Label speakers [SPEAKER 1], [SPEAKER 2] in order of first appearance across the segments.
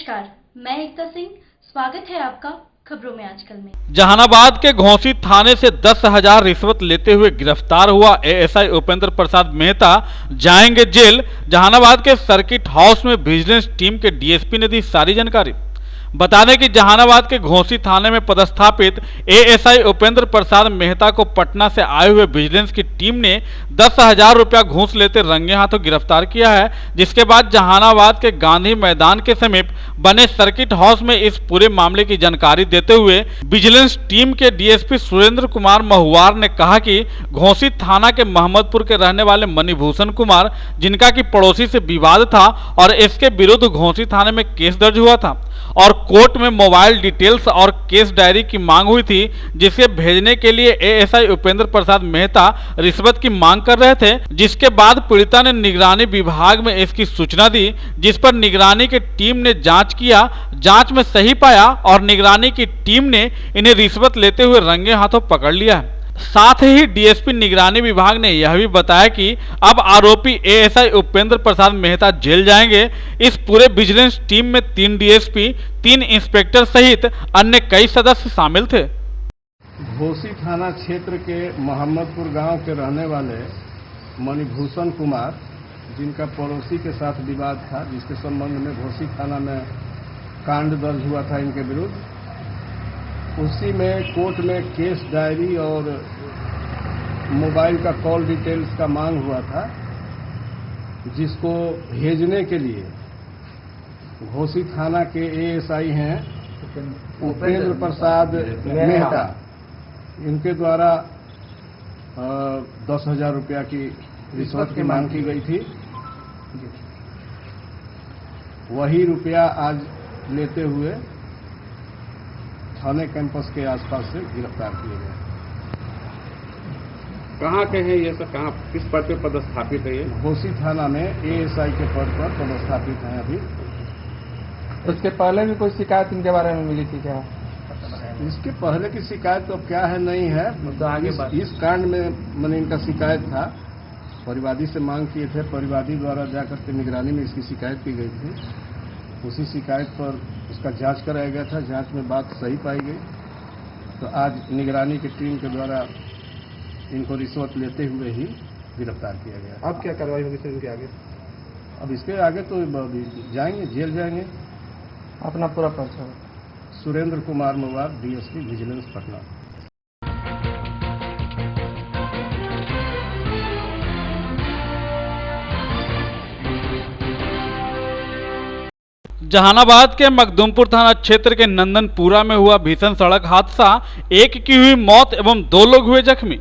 [SPEAKER 1] नमस्कार, मैं एकता सिंह। स्वागत है आपका खबरों में आजकल में।
[SPEAKER 2] जहानाबाद के घोसी थाने से 10,000 रिश्वत लेते हुए गिरफ्तार हुआ एएसआई उपेंद्र प्रसाद मेहता जाएंगे जेल। जहानाबाद के सर्किट हाउस में विजिलेंस टीम के डीएसपी ने दी सारी जानकारी। बता दें कि जहानाबाद के घोसी थाने में पदस्थापित एएसआई उपेंद्र प्रसाद मेहता को पटना से आए हुए विजिलेंस की टीम ने 10,000 रुपया घूस लेते रंगे हाथों गिरफ्तार किया है, जिसके बाद जहानाबाद के गांधी मैदान के समीप बने सर्किट हाउस में इस पूरे मामले की जानकारी देते हुए विजिलेंस टीम के डीएसपी सुरेंद्र कुमार महुआर ने कहा कि घोसी थाना के मोहम्मदपुर के रहने वाले मणिभूषण कुमार, जिनका कि पड़ोसी से विवाद था और इसके विरुद्ध घोसी थाने में केस दर्ज हुआ था और कोर्ट में मोबाइल डिटेल्स और केस डायरी की मांग हुई थी, जिसे भेजने के लिए एएसआई उपेंद्र प्रसाद मेहता रिश्वत की मांग कर रहे थे। जिसके बाद पीड़िता ने निगरानी विभाग में इसकी सूचना दी, जिस पर निगरानी की टीम ने जांच किया, जांच में सही पाया और निगरानी की टीम ने इन्हें रिश्वत लेते हुए रंगे हाथों पकड़ लिया। साथ ही डीएसपी निगरानी विभाग ने यह भी बताया कि अब आरोपी एएसआई उपेंद्र प्रसाद मेहता जेल जाएंगे। इस पूरे विजिलेंस टीम में 3 डीएसपी, 3 इंस्पेक्टर सहित अन्य कई सदस्य शामिल थे।
[SPEAKER 3] घोसी थाना क्षेत्र के मोहम्मदपुर गांव के रहने वाले मणिभूषण कुमार, जिनका पड़ोसी के साथ विवाद था, जिसके संबंध में घोसी थाना में कांड दर्ज हुआ था इनके विरुद्ध, उसी में कोर्ट में केस डायरी और मोबाइल का कॉल डिटेल्स का मांग हुआ था, जिसको भेजने के लिए घोसी थाना के एएसआई हैं उपेंद्र प्रसाद मेहता, इनके द्वारा 10,000 रुपया की रिश्वत की मांग की गई थी। वही रुपया आज लेते हुए थाने कैंपस के आसपास से गिरफ्तार किए गए।
[SPEAKER 4] कहाँ के हैं ये सब? कहाँ, किस पद पे पदस्थापित है ये?
[SPEAKER 3] घोसी थाना में एएसआई के पद पर पदस्थापित हैं अभी।
[SPEAKER 5] इसके पहले भी कोई शिकायत इनके बारे में मिली थी क्या?
[SPEAKER 3] इसके पहले की शिकायत तो क्या है, नहीं है। तो आगे इस कांड में मैंने इनका शिकायत था, परिवादी से मांग किए थे, परिवादी द्वारा जाकर के निगरानी में इसकी शिकायत की गई थी। उसी शिकायत पर उसका जांच कराया गया था, जांच में बात सही पाई गई, तो आज निगरानी की टीम के द्वारा इनको रिश्वत लेते हुए ही गिरफ्तार किया गया।
[SPEAKER 4] अब क्या कार्रवाई होगी सर इनके आगे?
[SPEAKER 3] अब इसके आगे तो जाएंगे, जेल जाएंगे।
[SPEAKER 5] अपना पूरा परिचय?
[SPEAKER 3] Surendra Kumar Mahuar, DSP vigilance Patna.
[SPEAKER 2] जहानाबाद के मखदूमपुर थाना क्षेत्र के नंदनपुरा में हुआ भीषण सड़क हादसा, एक की हुई मौत एवं 2 लोग हुए जख्मी।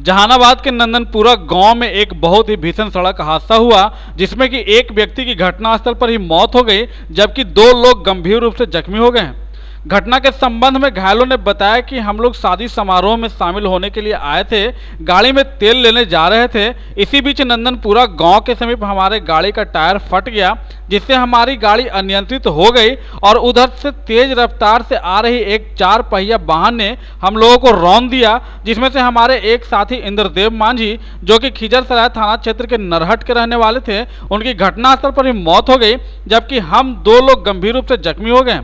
[SPEAKER 2] जहानाबाद के नंदनपुरा गांव में एक बहुत ही भीषण सड़क हादसा हुआ, जिसमें कि एक व्यक्ति की घटनास्थल पर ही मौत हो गई, जबकि 2 लोग गंभीर रूप से जख्मी हो गए हैं। घटना के संबंध में घायलों ने बताया कि हम लोग शादी समारोह में शामिल होने के लिए आए थे, गाड़ी में तेल लेने जा रहे थे। इसी बीच नंदनपुरा गांव के समीप हमारे गाड़ी का टायर फट गया, जिससे हमारी गाड़ी अनियंत्रित हो गई और उधर से तेज रफ्तार से आ रही एक 4 पहिया वाहन ने हम लोगों को रौंद दिया, जिसमें से हमारे एक साथी इंद्रदेव मांझी, जो कि खिजरसराय थाना क्षेत्र के नरहट के रहने वाले थे, उनकी घटनास्थल पर ही मौत हो गई, जबकि हम 2 लोग गंभीर रूप से जख्मी हो गए।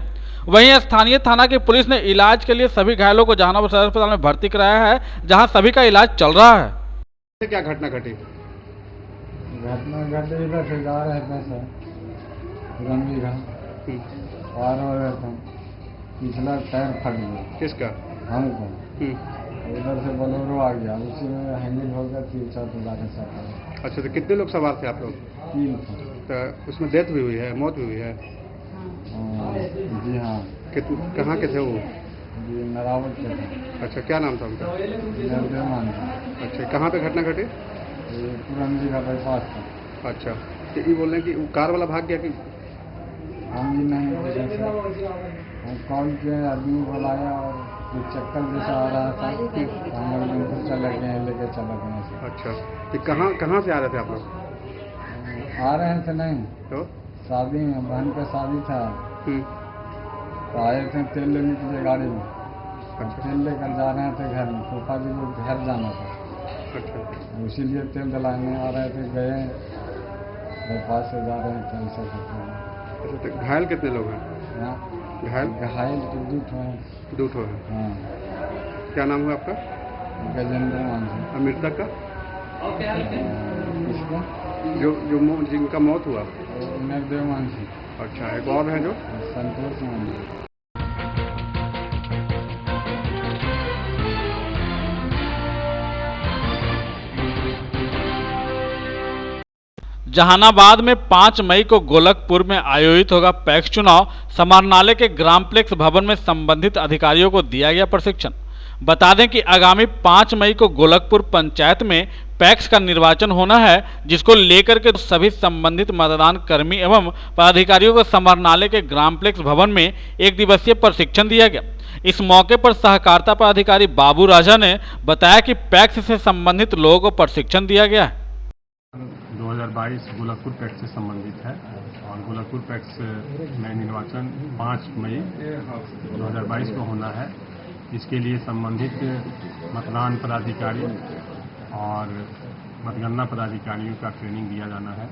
[SPEAKER 2] वहीं स्थानीय थाना की पुलिस ने इलाज के लिए सभी घायलों को जहानाबाद सदर अस्पताल में भर्ती कराया है, जहां सभी का इलाज चल रहा है।
[SPEAKER 4] क्या घटना घटी?
[SPEAKER 5] घटना घटे इधर से जा रहे थे सर, रंगीरा आ रहे थे, पिछला टायर फट गया।
[SPEAKER 4] किसका?
[SPEAKER 5] हमको। इधर से बोलेरो आ गया, उसी में हैंडल हो गया, 3-4 लाख साथ।
[SPEAKER 4] अच्छा, तो कितने लोग सवार थे आप लोग?
[SPEAKER 5] 3 थे।
[SPEAKER 4] तो उसमें डेथ भी हुई है, मौत भी हुई है?
[SPEAKER 5] जी हाँ।
[SPEAKER 4] कहाँ के थे वो?
[SPEAKER 5] जी नरावत के थे।
[SPEAKER 4] अच्छा, क्या नाम था उनका? अच्छा, कहाँ पे घटना घटी?
[SPEAKER 5] पुरंदी का बाईपास था।
[SPEAKER 4] अच्छा, तो ये बोल रहे हैं कि वो कार वाला भाग गया कि?
[SPEAKER 5] हम भी नहीं, हम कॉल किए, आदमी बुलाया और चक्कर जैसा आ रहा था, हम लोग चले गए, लेके चले गए।
[SPEAKER 4] अच्छा, तो कहाँ से आ रहे थे आप लोग?
[SPEAKER 5] आ रहे थे नहीं
[SPEAKER 4] तो
[SPEAKER 5] शादी में, बहन का शादी था, तो आए थे तेल लेने के लिए गाड़ी में। अच्छा। तेल लेकर जा रहे थे घर में, पापा जी को घर जाना था। अच्छा। इसीलिए तेल डलाने आ रहे थे, गए बाईपास से जा रहे थे, ऐसा करते हैं।
[SPEAKER 4] अच्छा, तो घायल कितने लोग हैं?
[SPEAKER 5] यहाँ घायल तो 2 ठो हैं।
[SPEAKER 4] 2 ठो है।
[SPEAKER 5] हाँ।
[SPEAKER 4] क्या नाम हुआ आपका?
[SPEAKER 5] गजेंद्र मांझी।
[SPEAKER 4] और मृतक का?
[SPEAKER 5] किसका?
[SPEAKER 4] जिनका मौत हुआ?
[SPEAKER 5] नरदेव मांझी।
[SPEAKER 4] अच्छा, एक और है जो?
[SPEAKER 5] संतोष मांझी।
[SPEAKER 2] जहानाबाद में 5 मई को गोलकपुर में आयोजित होगा पैक्स चुनाव। समाहरणालय के ग्रामप्लेक्स भवन में संबंधित अधिकारियों को दिया गया प्रशिक्षण। बता दें कि आगामी 5 मई को गोलकपुर पंचायत में पैक्स का निर्वाचन होना है, जिसको लेकर के सभी संबंधित मतदान कर्मी एवं पदाधिकारियों को समाहरणालय के ग्रामप्लेक्स भवन में 1 दिवसीय प्रशिक्षण दिया गया। इस मौके पर सहकारिता पदाधिकारी बाबू राजा ने बताया कि पैक्स से संबंधित लोगों को प्रशिक्षण दिया गया है।
[SPEAKER 3] 2022 गोलकपुर पैक्स से संबंधित है और गोलकपुर पैक्स में निर्वाचन 5 मई 2022 को होना है। इसके लिए संबंधित मतदान पदाधिकारी और मतगणना पदाधिकारियों का ट्रेनिंग दिया जाना है।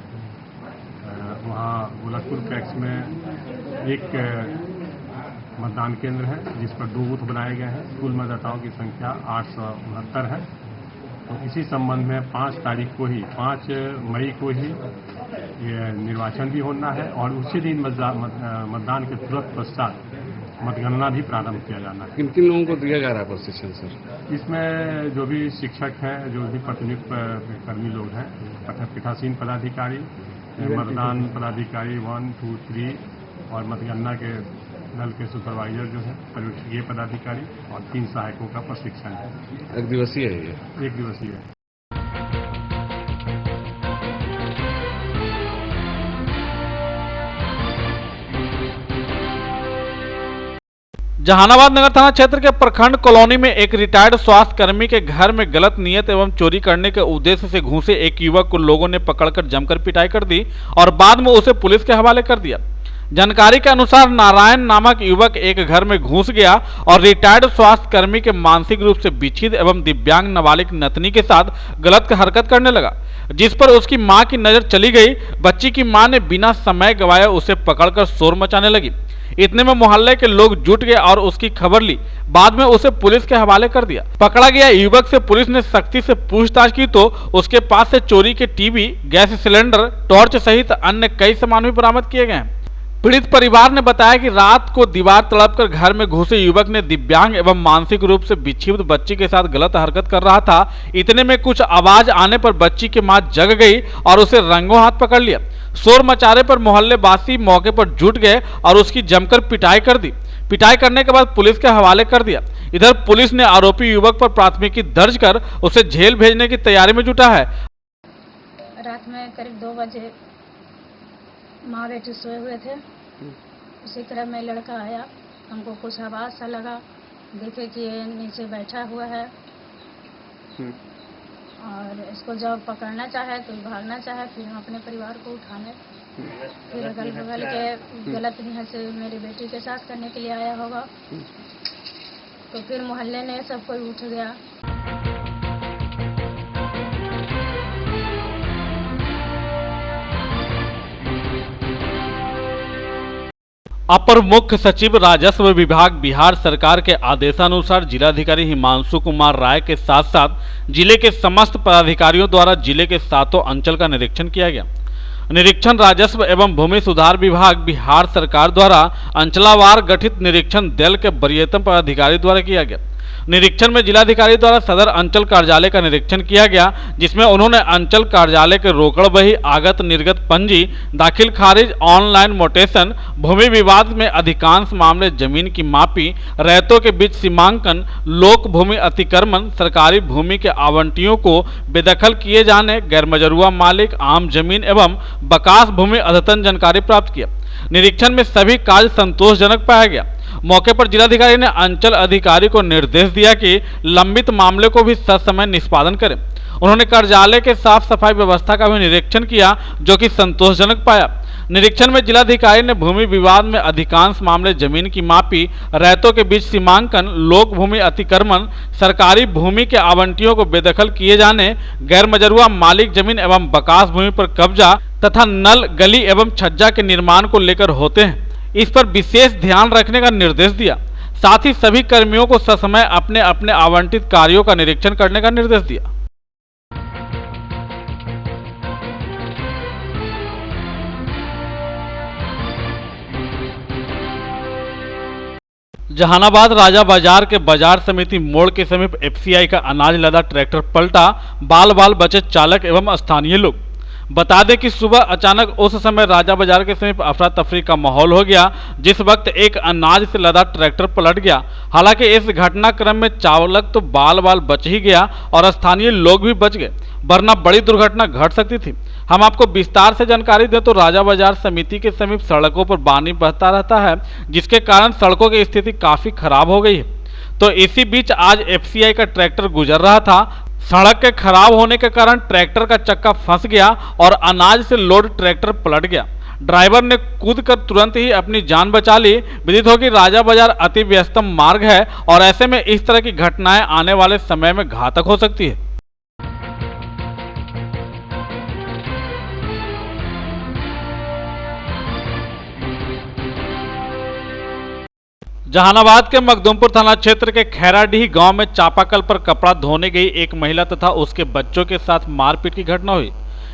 [SPEAKER 3] वहाँ गोलकपुर पैक्स में एक मतदान केंद्र है जिस पर 2 बूथ बनाए गए हैं। कुल मतदाताओं की संख्या 869 है। तो इसी संबंध में 5 मई को ही ये निर्वाचन भी होना है और उसी दिन मतदान के तुरंत पश्चात मतगणना भी प्रारंभ किया जाना है।
[SPEAKER 4] किन किन लोगों को दिया जा रहा है प्रशिक्षण सर?
[SPEAKER 3] इसमें जो भी शिक्षक हैं, जो भी प्रतिनियुक्त कर्मी लोग हैं, पीठासीन पदाधिकारी, मतदान पदाधिकारी 1, 2, 3 और मतगणना के दल के सुपरवाइजर जो है, पर्यवेक्षकीय पदाधिकारी और 3 सहायकों का प्रशिक्षण है।
[SPEAKER 4] 1 दिवसीय है ये?
[SPEAKER 3] 1 दिवसीय है।
[SPEAKER 2] जहानाबाद नगर थाना क्षेत्र के प्रखंड कॉलोनी में एक रिटायर्ड स्वास्थ्य कर्मी के घर में गलत नियत एवं चोरी करने के उद्देश्य से घुसे एक युवक को लोगों ने पकड़कर जमकर पिटाई कर दी और बाद में उसे पुलिस के हवाले कर दिया। जानकारी के अनुसार नारायण नामक युवक एक घर में घुस गया और रिटायर्ड स्वास्थ्य कर्मी के मानसिक रूप से विच्छिन्न एवं दिव्यांग नाबालिग नतनी के साथ गलत हरकत करने लगा, जिस पर उसकी मां की नजर चली गई। बच्ची की मां ने बिना समय गवाए उसे पकड़कर शोर मचाने लगी। इतने में मोहल्ले के लोग जुट गए और उसकी खबर ली। बाद में उसे पुलिस के हवाले कर दिया। पकड़ा गया युवक से पुलिस ने सख्ती से पूछताछ की तो उसके पास से चोरी के टीवी, गैस सिलेंडर, टॉर्च सहित अन्य कई सामान भी बरामद किए गए हैं। पीड़ित परिवार ने बताया कि रात को दीवार तड़पकर घर में घुसे युवक ने दिव्यांग एवं मानसिक रूप से विक्षिप्त बच्ची के साथ गलत हरकत कर रहा था। इतने में कुछ आवाज आने पर बच्ची की मां जग गई और उसे रंगों हाथ पकड़ लिया। शोर मचाने पर मोहल्ले वासी मौके पर जुट गए और उसकी जमकर पिटाई कर दी। पिटाई करने के बाद पुलिस के हवाले कर दिया। इधर पुलिस ने आरोपी युवक पर प्राथमिकी दर्ज कर उसे जेल भेजने की तैयारी में जुटा है।
[SPEAKER 6] रात में करीब 2 बजे माँ बेटी सोए हुए थे। उसी तरह में लड़का आया, हमको कुछ आवाज़ सा लगा, देखे कि ये नीचे बैठा हुआ है और इसको जब पकड़ना चाहे तो भागना चाहे। फिर हम अपने परिवार को उठाने, फिर अगल बगल के गलत नियत से मेरी बेटी के साथ करने के लिए आया होगा, तो फिर मोहल्ले ने सब कोई उठ गया।
[SPEAKER 2] अपर मुख्य सचिव राजस्व विभाग बिहार सरकार के आदेशानुसार जिलाधिकारी हिमांशु कुमार राय के साथ साथ जिले के समस्त पदाधिकारियों द्वारा जिले के 7 अंचल का निरीक्षण किया गया। निरीक्षण राजस्व एवं भूमि सुधार विभाग बिहार सरकार द्वारा अंचलावार गठित निरीक्षण दल के वरीयतम पदाधिकारी द्वारा किया गया। निरीक्षण में जिलाधिकारी द्वारा सदर अंचल कार्यालय का निरीक्षण किया गया, जिसमें उन्होंने अंचल कार्यालय के रोकड़ बही, आगत निर्गत पंजी, दाखिल खारिज, ऑनलाइन मोटेशन, भूमि विवाद में अधिकांश मामले जमीन की मापी, रैयतों के बीच सीमांकन, लोक भूमि अतिक्रमण, सरकारी भूमि के आवंटियों को बेदखल किए जाने, गैरमजरूआ मालिक, आम जमीन एवं बकास भूमि अद्यतन जानकारी प्राप्त किया। निरीक्षण में सभी कार्य संतोषजनक पाया गया। मौके पर जिलाधिकारी ने अंचल अधिकारी को निर्देश दिया कि लंबित मामले को भी ससमय निष्पादन करें। उन्होंने कार्यालय के साफ सफाई व्यवस्था का भी निरीक्षण किया, जो कि संतोषजनक पाया। निरीक्षण में जिलाधिकारी ने भूमि विवाद में अधिकांश मामले जमीन की मापी, रैयतों के बीच सीमांकन, लोक भूमि अतिक्रमण, सरकारी भूमि के आवंटियों को बेदखल किए जाने, गैरमजरूआ मालिक जमीन एवं बकास भूमि पर कब्जा तथा नल, गली एवं छज्जा के निर्माण को लेकर होते हैं। इस पर विशेष ध्यान रखने का निर्देश दिया। साथ ही सभी कर्मियों को ससमय अपने अपने आवंटित कार्यों का निरीक्षण करने का निर्देश दिया। जहानाबाद राजा बाजार के बाजार समिति मोड़ के समीप एफसीआई का अनाज लदा ट्रैक्टर पलटा, बाल बाल बचे चालक एवं स्थानीय लोग। बता दें कि सुबह अचानक उस समय राजा बाजार के समीप अफरा तफरी का माहौल हो गया, जिस वक्त एक अनाज से लदा ट्रैक्टर पलट गया। हालांकि इस घटनाक्रम में चालक तो बाल बाल बच ही गया और स्थानीय लोग भी बच गए, वरना बड़ी दुर्घटना घट सकती थी। हम आपको विस्तार से जानकारी दें तो राजा बाजार समिति के समीप सड़कों पर पानी बहता रहता है, जिसके कारण सड़कों की स्थिति काफी खराब हो गई है। तो इसी बीच आज एफसीआई का ट्रैक्टर गुजर रहा था। सड़क के खराब होने के कारण ट्रैक्टर का चक्का फंस गया और अनाज से लोड ट्रैक्टर पलट गया। ड्राइवर ने कूदकर तुरंत ही अपनी जान बचा ली। विदित हो कि राजा बाजार अति व्यस्तम मार्ग है और ऐसे में इस तरह की घटनाएं आने वाले समय में घातक हो सकती है। जहानाबाद के मखदूमपुर थाना क्षेत्र के खैराडीह गांव में चापाकल पर कपड़ा धोने गई एक महिला तथा उसके बच्चों के साथ मारपीट की घटना हुई।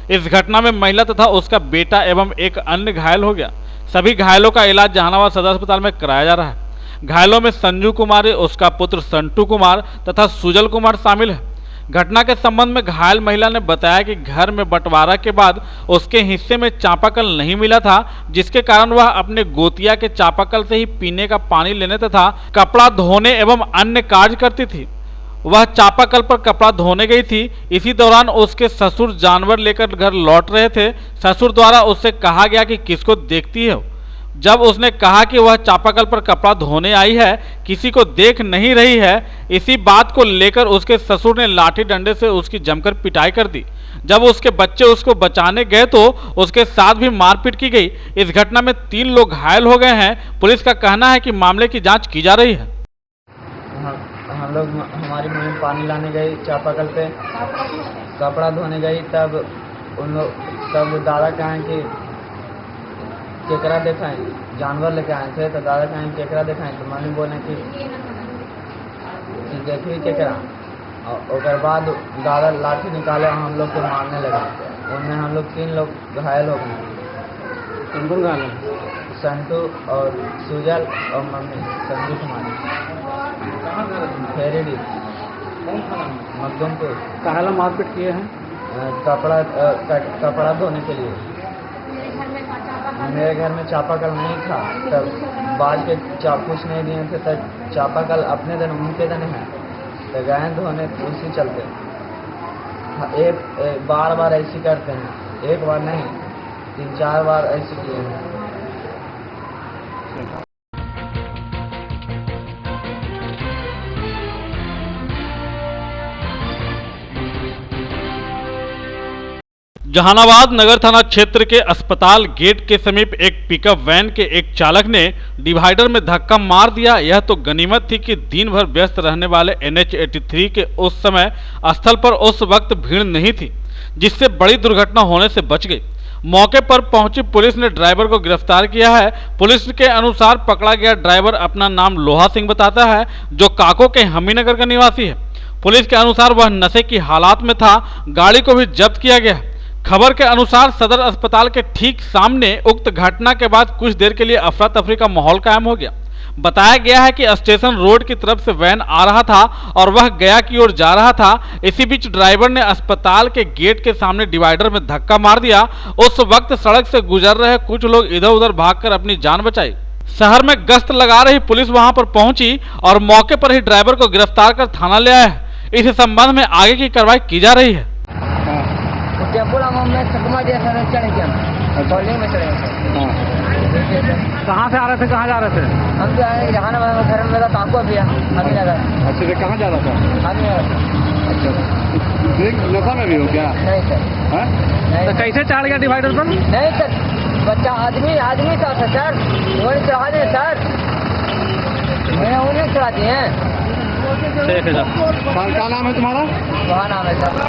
[SPEAKER 2] इस घटना में महिला तथा उसका बेटा एवं एक अन्य घायल हो गया। सभी घायलों का इलाज जहानाबाद सदर अस्पताल में कराया जा रहा है। घायलों में संजू कुमार, उसका पुत्र संटू कुमार तथा सुजल कुमार शामिल है। घटना के संबंध में घायल महिला ने बताया कि घर में बंटवारा के बाद उसके हिस्से में चापाकल नहीं मिला था, जिसके कारण वह अपने गोतिया के चापाकल से ही पीने का पानी लेने तथा कपड़ा धोने एवं अन्य कार्य करती थी। वह चापाकल पर कपड़ा धोने गई थी। इसी दौरान उसके ससुर जानवर लेकर घर लौट रहे थे। ससुर द्वारा उससे कहा गया कि किसको देखती है। जब उसने कहा कि वह चापाकल पर कपड़ा धोने आई है, किसी को देख नहीं रही है, इसी बात को लेकर उसके ससुर ने लाठी डंडे से उसकी जमकर पिटाई कर दी। जब उसके बच्चे उसको बचाने गए तो उसके साथ भी मारपीट की गई। इस घटना में 3 लोग घायल हो गए हैं। पुलिस का कहना है कि मामले की जांच की जा रही है।
[SPEAKER 7] हम लोग हमारी मम्मी पानी लाने गई चापाकल पे, कपड़ा धोने गई, तब दादा कहें कि केकरा दिखाएं, जानवर लेके आए थे तो दादा कहें केकरा दिखाएं, तो मम्मी बोले कि देखिए केकरा। और बाद दादा लाठी निकाले और हम लोग को मारने लगे। उनमें हम लोग 3 लोग घायल हो गए।
[SPEAKER 3] कौन घायल है?
[SPEAKER 7] संटू और सुजल और मम्मी संजू कुमारी। फेरेडी मखदूमपुर।
[SPEAKER 3] काला मारपीट किए हैं?
[SPEAKER 7] कपड़ा धोने के लिए। मेरे घर में चापाकल नहीं था, तब बाल के कुछ नहीं दिए थे, तब चापाकल अपने दिन उनके दिन है तो गए धोने, उसी चलते एक बार ऐसी करते हैं। एक बार नहीं, 3-4 बार ऐसे किए हैं।
[SPEAKER 2] जहानाबाद नगर थाना क्षेत्र के अस्पताल गेट के समीप एक पिकअप वैन के एक चालक ने डिवाइडर में धक्का मार दिया। यह तो गनीमत थी कि दिन भर व्यस्त रहने वाले NH 83 के उस समय स्थल पर उस वक्त भीड़ नहीं थी, जिससे बड़ी दुर्घटना होने से बच गई। मौके पर पहुंची पुलिस ने ड्राइवर को गिरफ्तार किया है। पुलिस के अनुसार पकड़ा गया ड्राइवर अपना नाम लोहा सिंह बताता है, जो काको के हमीनगर का निवासी है। पुलिस के अनुसार वह नशे की हालात में था। गाड़ी को भी जब्त किया गया। खबर के अनुसार सदर अस्पताल के ठीक सामने उक्त घटना के बाद कुछ देर के लिए अफरा तफरी का माहौल कायम हो गया। बताया गया है कि स्टेशन रोड की तरफ से वैन आ रहा था और वह गया की ओर जा रहा था। इसी बीच ड्राइवर ने अस्पताल के गेट के सामने डिवाइडर में धक्का मार दिया। उस वक्त सड़क से गुजर रहे कुछ लोग इधर उधर भागकर अपनी जान बचाई। शहर में गश्त लगा रही पुलिस वहां पर पहुंची और मौके पर ही ड्राइवर को गिरफ्तार कर थाना ले आया है। इस संबंध में आगे की कार्रवाई की जा रही है।
[SPEAKER 3] कहाँ से आ रहे थे, कहाँ जा रहे थे?
[SPEAKER 7] हम जो है जहानाबाद में घर में मेरा काको भी है, हमीनगर।
[SPEAKER 3] अच्छा, कहाँ जा रहा था?
[SPEAKER 7] हमीनगर।
[SPEAKER 3] अच्छा, नशा में भी हो क्या?
[SPEAKER 7] नहीं सर।
[SPEAKER 3] तो कैसे चढ़ गया डिवाइडर पर?
[SPEAKER 7] नहीं सर, बच्चा आदमी था सर, वही चढ़ा दें सर, मैंने उन्हें चढ़ा दिए हैं।
[SPEAKER 3] ठीक है सर। क्या नाम है तुम्हारा?
[SPEAKER 7] वहाँ नाम है सर।